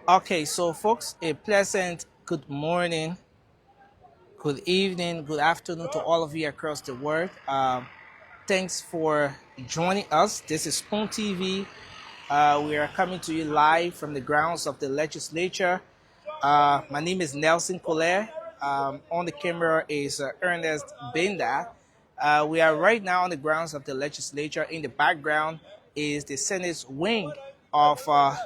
Okay, so folks, a pleasant good morning, good evening, good afternoon to all of you across the world. Thanks for joining us. This is Spoon TV. We are coming to you live from the grounds of the legislature. My name is Nelson Collet. On the camera is Ernest Benda. We are right now on the grounds of the legislature. In the background is the Senate's wing of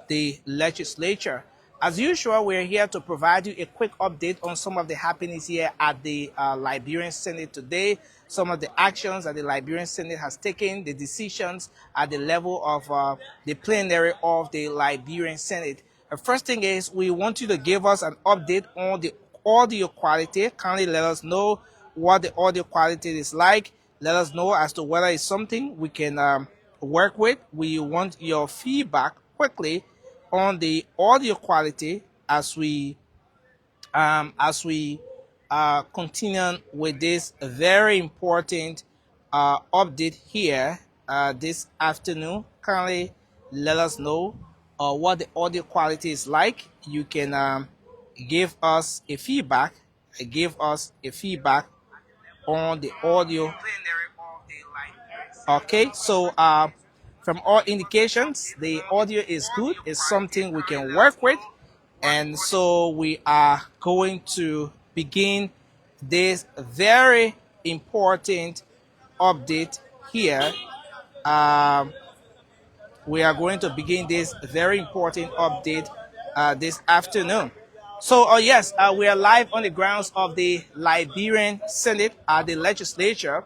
the legislature. As usual, we're here to provide you a quick update on some of the happenings here at the Liberian Senate today, some of the actions that the Liberian Senate has taken, the decisions at the level of the plenary of the Liberian Senate. The first thing is we want you to give us an update on the audio quality. Kindly let us know what the audio quality is like. Let us know as to whether it's something we can work with. We want your feedback quickly on the audio quality as we continue with this very important update here this afternoon. Currently, let us know what the audio quality is like. You can give us a feedback. Give us a feedback on the audio. Okay, so from all indications, the audio is good. It's something we can work with. And so we are going to begin this very important update here. We are going to begin this very important update this afternoon. So, yes, we are live on the grounds of the Liberian Senate, the legislature.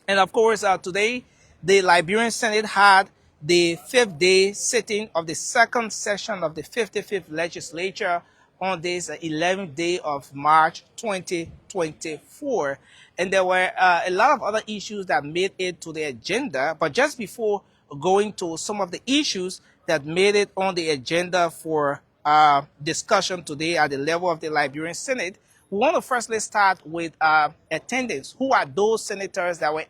And of course, today, the Liberian Senate had the fifth day sitting of the second session of the 55th legislature on this 11th day of March 2024. And there were a lot of other issues that made it to the agenda. But just before going to some of the issues that made it on the agenda for discussion today at the level of the Liberian Senate, we want to firstly start with attendance. Who are those senators that were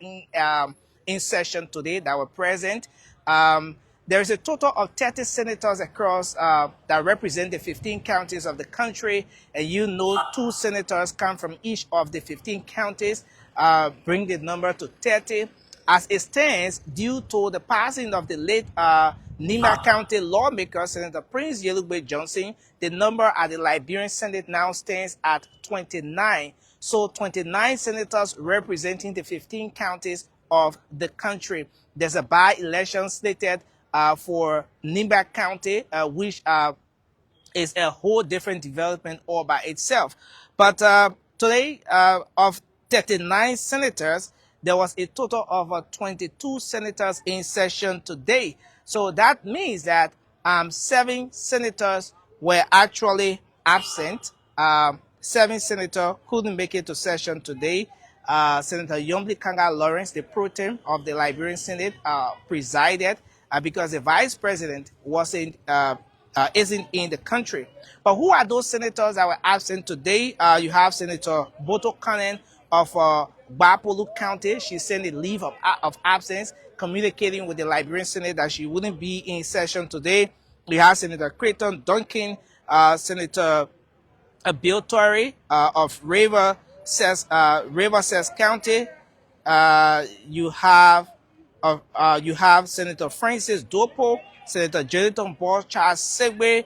in session today that were present? There is a total of 30 senators across that represent the 15 counties of the country, and you know 2 senators come from each of the 15 counties, bring the number to 30. As it stands, due to the passing of the late Nima County lawmaker, Senator Prince Yelugbe Johnson, the number at the Liberian Senate now stands at 29. So 29 senators representing the 15 counties of the country. There's a by-election slated for Nimba County, which is a whole different development all by itself. But today, of 39 senators, there was a total of 22 senators in session today. So that means that 7 senators were actually absent. 7 senators couldn't make it to session today. Senator Yombli Kanga Lawrence, the pro tem of the Liberian Senate, presided because the vice president isn't in the country. But who are those senators that were absent today? You have Senator Boto Kanen of Bapolu County. She sent a leave of absence, communicating with the Liberian Senate that she wouldn't be in session today. You have Senator Creighton Duncan, Senator Bill Torrey of River Cess County. You have Senator Francis Dopo, Senator Jonathan Ball, Charles Segwe,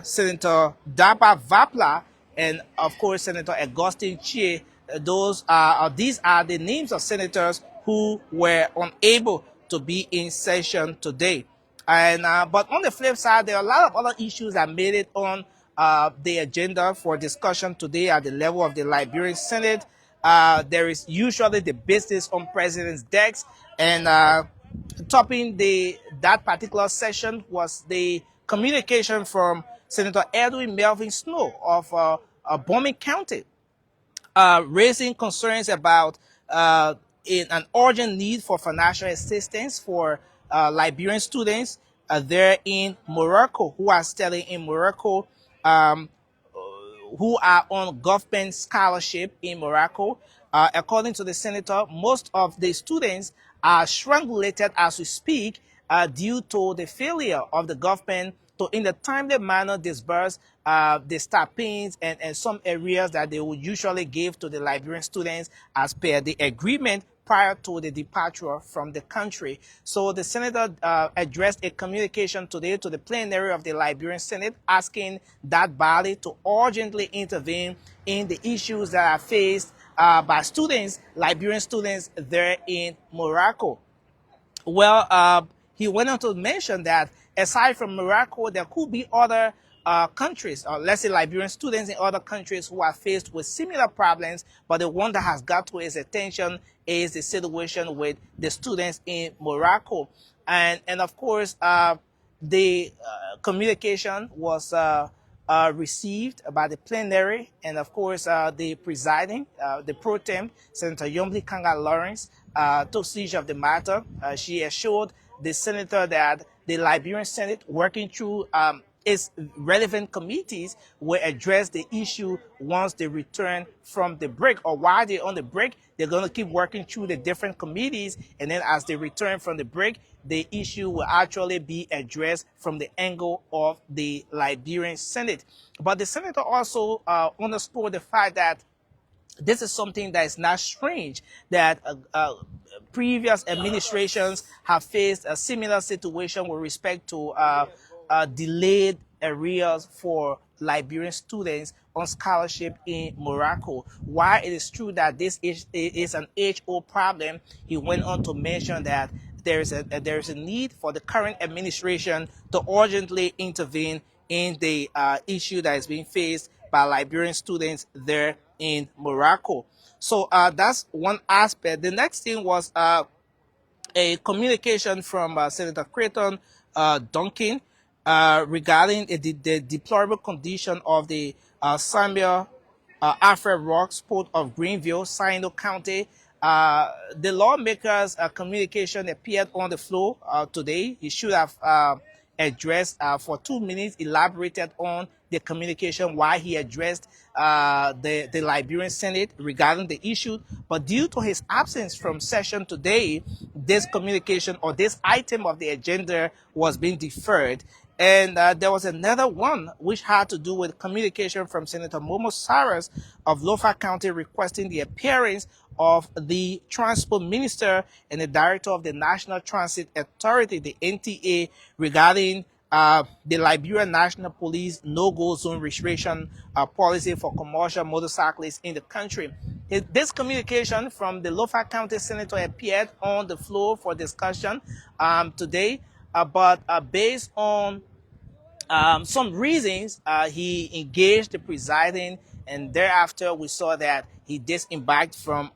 Senator Dapa Vapla, and of course Senator Augustine Chie. These are the names of senators who were unable to be in session today. And but on the flip side, there are a lot of other issues that made it on the agenda for discussion today at the level of the Liberian Senate. There is usually the business on president's desk, and topping that particular session was the communication from Senator Edwin Melvin Snow of Bombing County, raising concerns about an urgent need for financial assistance for Liberian students there in Morocco who are studying in Morocco, who are on government scholarship in Morocco. According to the senator, most of the students are strangulated as we speak due to the failure of the government to in a timely manner disburse the stipends and some areas that they would usually give to the Liberian students as per the agreement prior to the departure from the country. So the senator addressed a communication today to the plenary of the Liberian Senate asking that body to urgently intervene in the issues that are faced by students, Liberian students there in Morocco. Well, he went on to mention that aside from Morocco, there could be other countries, or let's say Liberian students in other countries who are faced with similar problems, but the one that has got to his attention is the situation with the students in Morocco. And of course, the communication was received by the plenary, and of course the presiding, the pro tem, Senator Yomli Kanga Lawrence, took siege of the matter. She assured the senator that the Liberian Senate, working through its relevant committees, will address the issue once they return from the break, or while they're on the break, they're going to keep working through the different committees, and then as they return from the break, the issue will actually be addressed from the angle of the Liberian Senate. But the senator also underscored the fact that this is something that is not strange, that previous administrations have faced a similar situation with respect to delayed areas for Liberian students on scholarship in Morocco. While it is true that this is an age-old problem, he went on to mention that there is a need for the current administration to urgently intervene in the issue that is being faced by Liberian students there in Morocco. So that's one aspect. The next thing was a communication from Senator Creighton Duncan regarding the deplorable condition of the Samuel Alfred Rocks Port of Greenville, Sino County. The lawmakers' communication appeared on the floor today. He should have addressed for 2 minutes, elaborated on the communication, why he addressed the Liberian Senate regarding the issue. But due to his absence from session today, this communication or this item of the agenda was being deferred. And there was another one which had to do with communication from Senator Momo Saras of Lofa County requesting the appearance of the transport minister and the director of the National Transit Authority, the NTA, regarding the Liberian National Police no-go zone restriction policy for commercial motorcyclists in the country. This communication from the Lofa County Senator appeared on the floor for discussion today, but based on some reasons, he engaged the presiding, and thereafter we saw that he disembarked from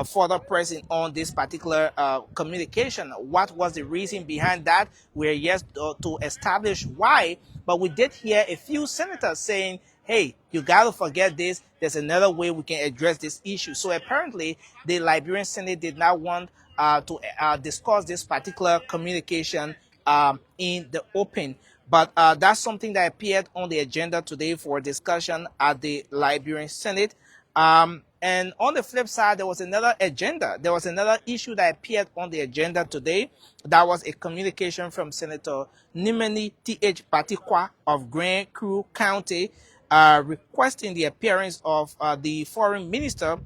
further pressing on this particular communication. What was the reason behind that? We're yet to establish why, but we did hear a few senators saying, hey, you got to forget this. There's another way we can address this issue. So apparently, the Liberian Senate did not want to discuss this particular communication in the open. But that's something that appeared on the agenda today for discussion at the Liberian Senate. And on the flip side, there was another agenda. There was another issue that appeared on the agenda today. That was a communication from Senator Nimeni T.H. Batikwa of Grand Crew County, requesting the appearance of the Foreign Minister,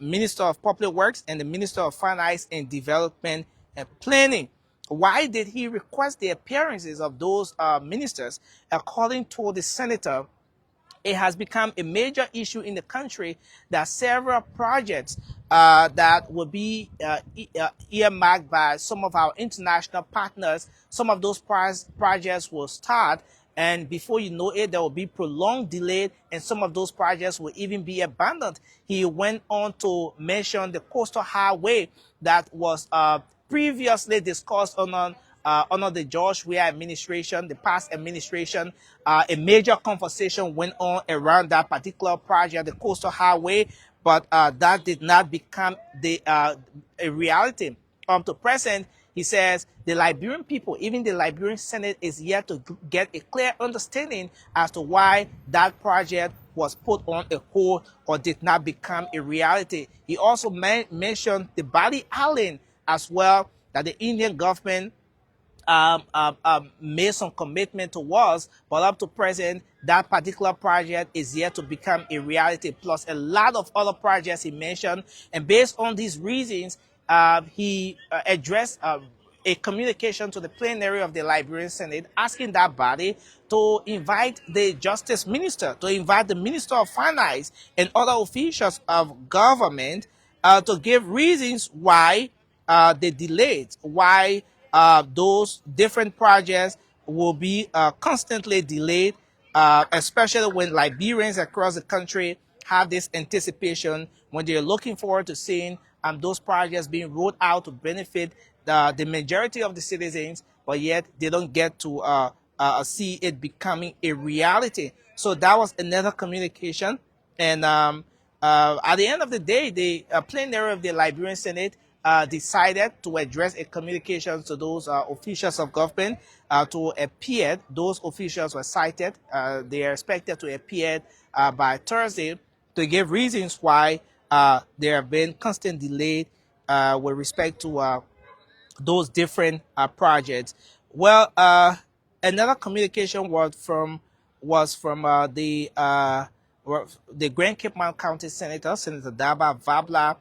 Minister of Public Works, and the Minister of Finance and Development and Planning. Why did he request the appearances of those ministers? According to the senator, it has become a major issue in the country that several projects that will be earmarked by some of our international partners, some of those projects will start, and before you know it, there will be prolonged delay, and some of those projects will even be abandoned. He went on to mention the coastal highway that was previously discussed under the George Weah administration, the past administration. A major conversation went on around that particular project, the coastal highway, but that did not become a reality. Up to present, he says the Liberian people, even the Liberian Senate, is yet to get a clear understanding as to why that project was put on a hold or did not become a reality. He also mentioned the Bali Island as well, that the Indian government made some commitment towards, but up to present, that particular project is yet to become a reality, plus a lot of other projects he mentioned. And based on these reasons, he addressed a communication to the plenary of the Liberian Senate, asking that body to invite the Justice Minister, to invite the Minister of Finance and other officials of government to give reasons why they delayed, why those different projects will be constantly delayed, especially when Liberians across the country have this anticipation, when they're looking forward to seeing those projects being rolled out to benefit the majority of the citizens, but yet they don't get to see it becoming a reality. So that was another communication. And at the end of the day, the plenary of the Liberian Senate decided to address a communication to those officials of government to appear. Those officials were cited. They are expected to appear by Thursday to give reasons why there have been constant delay with respect to those different projects. Well, another communication was from the Grand Cape Mount County Senator, Senator Daba Vabla,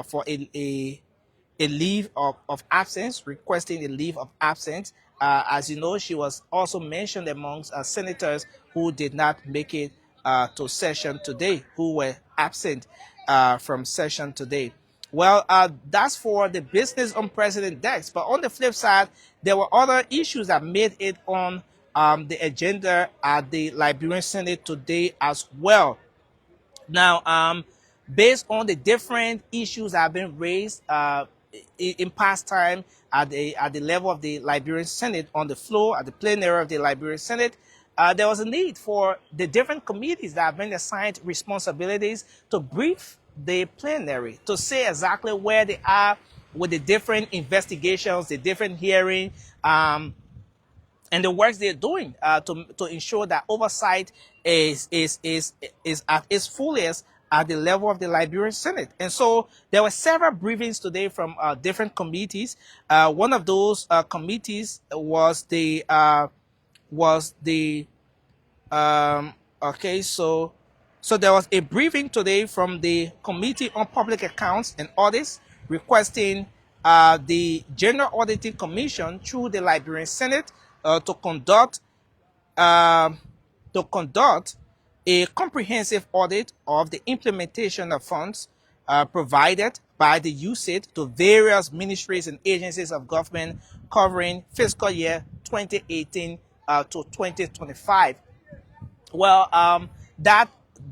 for a leave of absence, requesting a leave of absence. As you know, she was also mentioned amongst senators who did not make it to session today, who were absent from session today. Well, that's for the business on President Dex. But on the flip side, there were other issues that made it on the agenda at the Liberian Senate today as well. Now, based on the different issues that have been raised in past time at the level of the Liberian Senate, on the floor at the plenary of the Liberian Senate, there was a need for the different committees that have been assigned responsibilities to brief the plenary, to say exactly where they are with the different investigations, the different hearing, and the works they're doing to ensure that oversight is at its fullest at the level of the Liberian Senate. And so there were several briefings today from different committees. One of those committees was the okay, so there was a briefing today from the Committee on Public Accounts and Audits, requesting the General Auditing Commission through the Liberian Senate to conduct a comprehensive audit of the implementation of funds provided by the USAID to various ministries and agencies of government covering fiscal year 2018 to 2025. Well,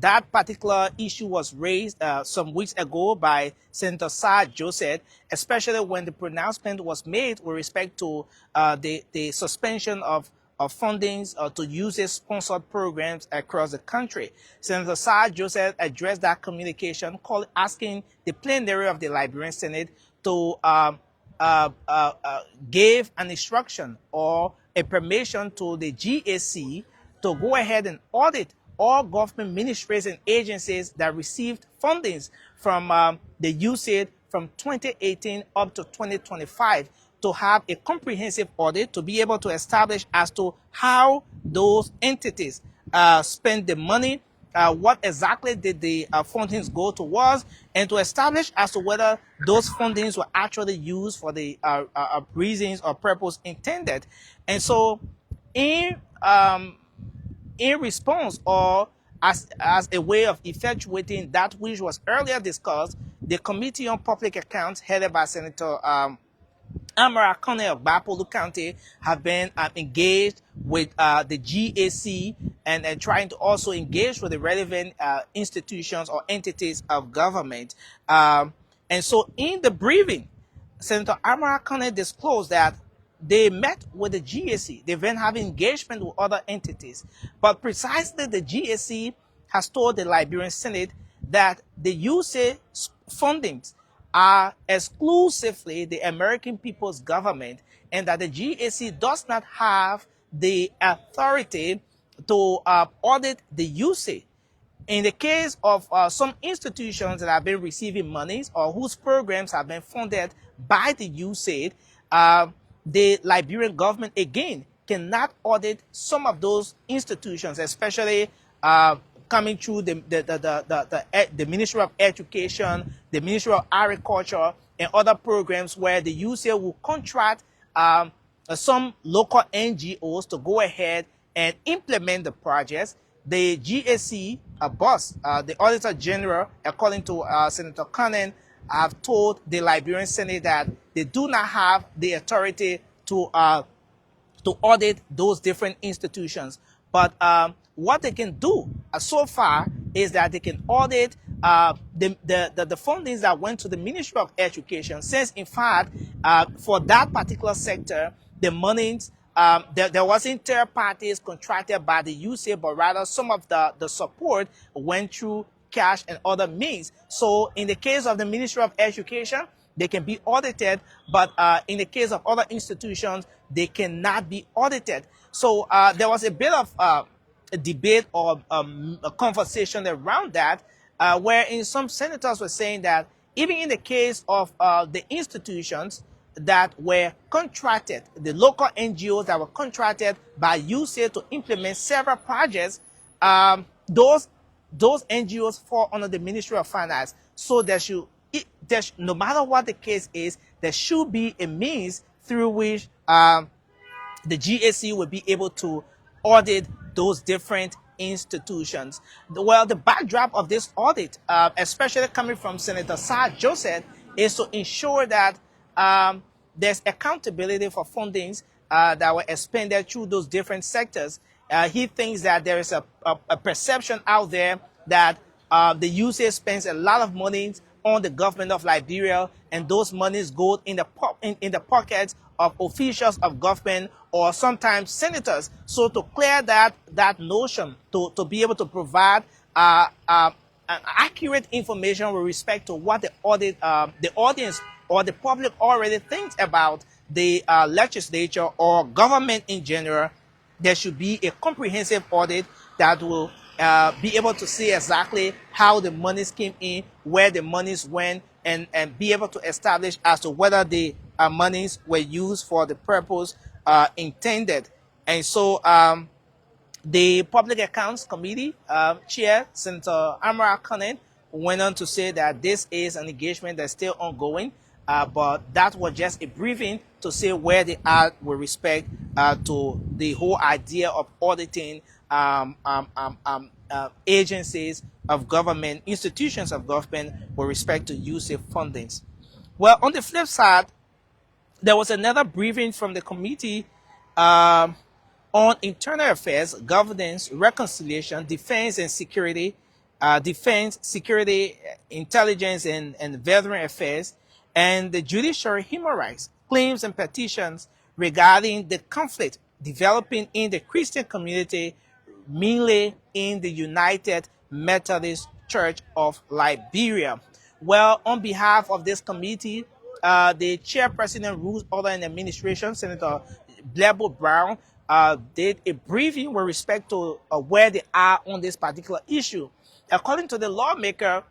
that particular issue was raised some weeks ago by Senator Sir Joseph, especially when the pronouncement was made with respect to the suspension of fundings to user-sponsored programs across the country. Senator Sir Joseph addressed that communication, asking the plenary of the Liberian Senate to give an instruction or a permission to the GAC to go ahead and audit all government ministries and agencies that received fundings from the USAID from 2018 up to 2025, to have a comprehensive audit to be able to establish as to how those entities spend the money, what exactly did the fundings go towards, and to establish as to whether those fundings were actually used for the reasons or purpose intended. And so in response, or as a way of effectuating that which was earlier discussed, the Committee on Public Accounts, headed by Senator Amara Kone of Bapolu County, have been engaged with the GAC and trying to also engage with the relevant institutions or entities of government. And so in the briefing, Senator Amara Kone disclosed that they met with the GAC. They've been having engagement with other entities. But precisely the GAC has told the Liberian Senate that the USAID fundings are exclusively the American people's government, and that the GAC does not have the authority to audit the USAID. In the case of some institutions that have been receiving monies or whose programs have been funded by the USAID, the Liberian government again cannot audit some of those institutions, especially coming through the Ministry of Education, the Ministry of Agriculture, and other programs where the USAID will contract some local NGOs to go ahead and implement the projects. The GAC boss, the Auditor General, according to Senator Cannon, have told the Liberian Senate that they do not have the authority to audit those different institutions. But what they can do so far is that they can audit the fundings that went to the Ministry of Education, since in fact for that particular sector, the monies, there wasn't third parties contracted by the USAID, but rather some of the support went through cash and other means. So in the case of the Ministry of Education, they can be audited, but in the case of other institutions, they cannot be audited. So there was a bit of a debate or a conversation around that, wherein some senators were saying that even in the case of the institutions that were contracted, the local NGOs that were contracted by USAID to implement several projects, those NGOs fall under the Ministry of Finance. So no matter what the case is, there should be a means through which the GAC will be able to audit those different institutions. Well, the backdrop of this audit, especially coming from Senator Sir Joseph, is to ensure that there's accountability for fundings that were expended through those different sectors. He thinks that there is a perception out there that the USAID spends a lot of money on the government of Liberia, and those monies go in the pockets of officials of government or sometimes senators. So to clear that notion, to be able to provide accurate information with respect to what the audience or the public already thinks about the legislature or government in general, there should be a comprehensive audit that will be able to see exactly how the monies came in, where the monies went, and be able to establish as to whether the monies were used for the purpose intended. And so the Public Accounts Committee Chair, Senator Amara Cannon, went on to say that this is an engagement that's still ongoing, but that was just a briefing to say where they are with respect to the whole idea of auditing agencies of government, institutions of government with respect to USAID fundings. Well, on the flip side, there was another briefing from the committee on internal affairs, governance, reconciliation, defense and security, intelligence and veteran affairs, and the judiciary, human rights, claims and petitions regarding the conflict developing in the Christian community, mainly in the United Methodist Church of Liberia. Well, on behalf of this committee, the chairperson, Rules, Order and Administration, Senator Blebo Brown, did a briefing with respect to where they are on this particular issue. According to the lawmaker,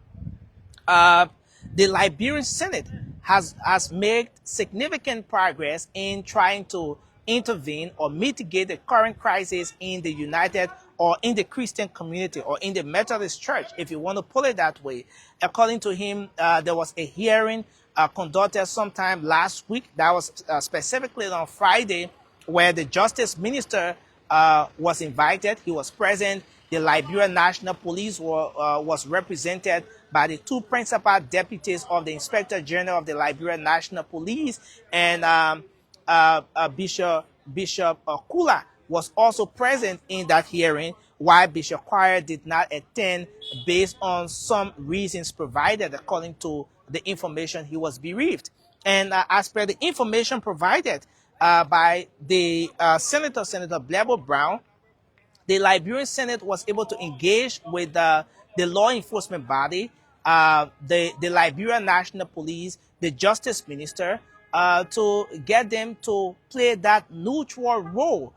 the Liberian Senate has made significant progress in trying to intervene or mitigate the current crisis in the United or in the Christian community or in the Methodist Church, if you want to put it that way. According to him, there was a hearing conducted sometime last week, that was specifically on Friday, where the Justice Minister was invited. He was present. The Liberian National Police was represented by the two principal deputies of the Inspector General of the Liberian National Police, and Bishop Kula was also present in that hearing, while Bishop Choir did not attend based on some reasons provided according to the information he was bereaved. And as per the information provided by the Senator Blebo Brown, the Liberian Senate was able to engage with the law enforcement body, the Liberian National Police, the Justice Minister, to get them to play that neutral role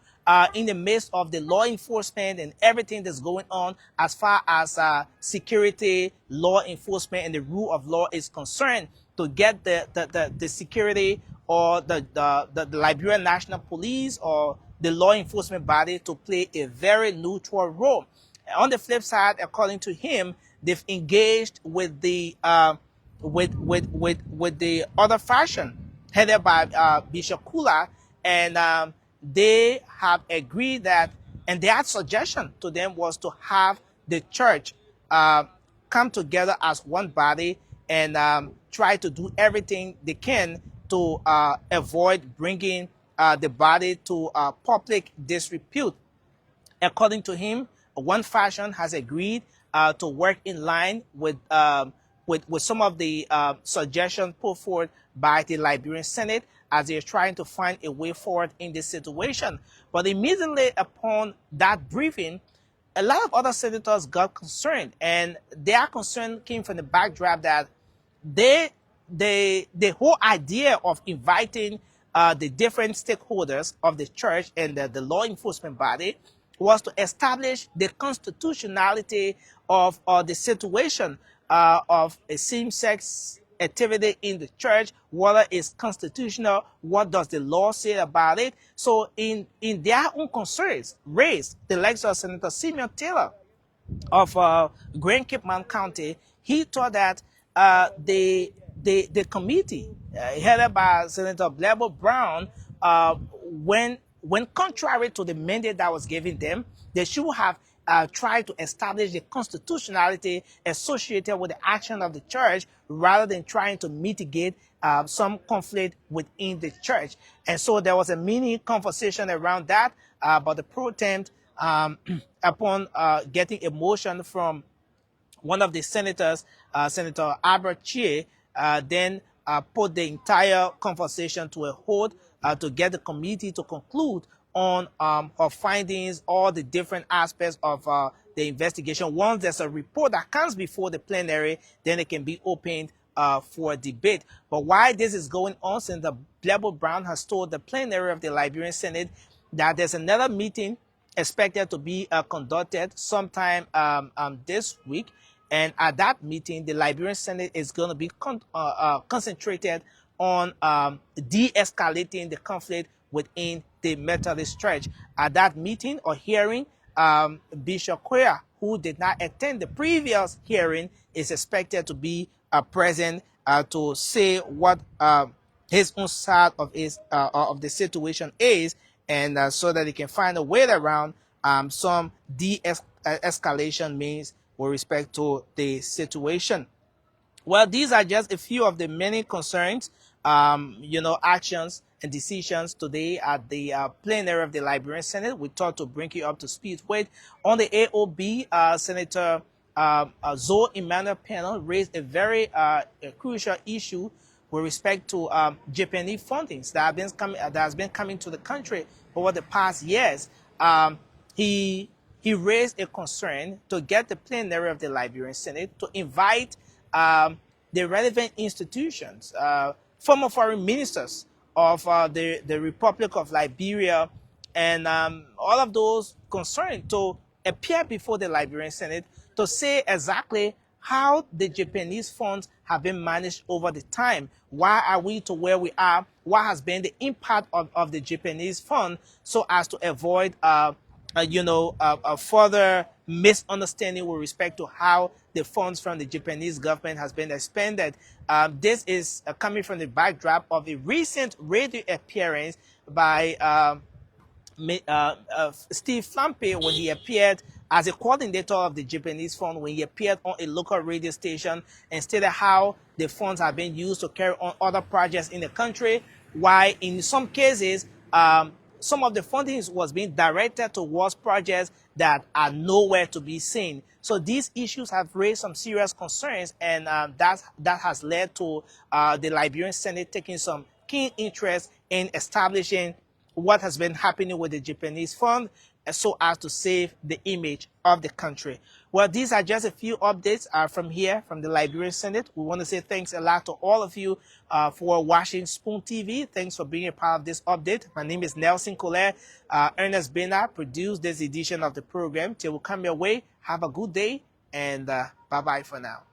in the midst of the law enforcement and everything that's going on as far as security, law enforcement, and the rule of law is concerned, to get the security or the Liberian National Police or the law enforcement body to play a very neutral role. On the flip side, according to him, they've engaged with the with the other faction headed by Bishop Kula, and they have agreed that, and their suggestion to them was to have the church come together as one body and try to do everything they can to avoid bringing the body to public disrepute. According to him, one faction has agreed to work in line with some of the suggestions put forward by the Liberian Senate as they're trying to find a way forward in this situation. But immediately upon that briefing, a lot of other senators got concerned, and their concern came from the backdrop that the whole idea of inviting the different stakeholders of the church and the law enforcement body was to establish the constitutionality of the situation of a same-sex activity in the church, whether it's constitutional, what does the law say about it. So in their own concerns raised, the likes of Senator Simeon Taylor of Grand Cape Mount County, he thought that the committee headed by Senator Blair Brown, when contrary to the mandate that was given them, they should have tried to establish the constitutionality associated with the action of the church rather than trying to mitigate some conflict within the church. And so there was a mini conversation around that, but the pro tem, upon getting a motion from one of the senators, Senator Albert Chie, then put the entire conversation to a halt to get the committee to conclude on her findings, all the different aspects of the investigation. Once there's a report that comes before the plenary, then it can be opened for debate. But while this is going on, Senator Blair Brown has told the plenary of the Liberian Senate that there's another meeting expected to be conducted sometime this week. And at that meeting, the Liberian Senate is going to be concentrated on de-escalating the conflict within the Methodist Church. At that meeting or hearing, Bishop Quia, who did not attend the previous hearing, is expected to be present to say what his own side of the situation is, and so that he can find a way around some de-escalation means with respect to the situation. Well, these are just a few of the many concerns, actions and decisions today at the plenary of the Liberian Senate. We thought to bring you up to speed with. On the AOB, Senator Zoe Emmanuel panel raised a very crucial issue with respect to Japanese fundings that has been coming to the country over the past years. He raised a concern to get the plenary of the Liberian Senate to invite the relevant institutions, former foreign ministers of the Republic of Liberia, and all of those concerned to appear before the Liberian Senate to say exactly how the Japanese funds have been managed over the time. Why are we to where we are? What has been the impact of the Japanese fund, so as to avoid a further misunderstanding with respect to how the funds from the Japanese government has been expended. This is coming from the backdrop of a recent radio appearance by Steve Flampe when he appeared as a coordinator of the Japanese fund, when he appeared on a local radio station and stated how the funds have been used to carry on other projects in the country, while in some cases, some of the funding was being directed towards projects that are nowhere to be seen. So these issues have raised some serious concerns, and that has led to the Liberian Senate taking some keen interest in establishing what has been happening with the Japanese fund, so as to save the image of the country. Well, these are just a few updates from here, from the Liberian Senate. We want to say thanks a lot to all of you for watching Spoon TV. Thanks for being a part of this update. My name is Nelson Colette. Ernest Bena produced this edition of the program. Till we come your way, have a good day, and bye-bye for now.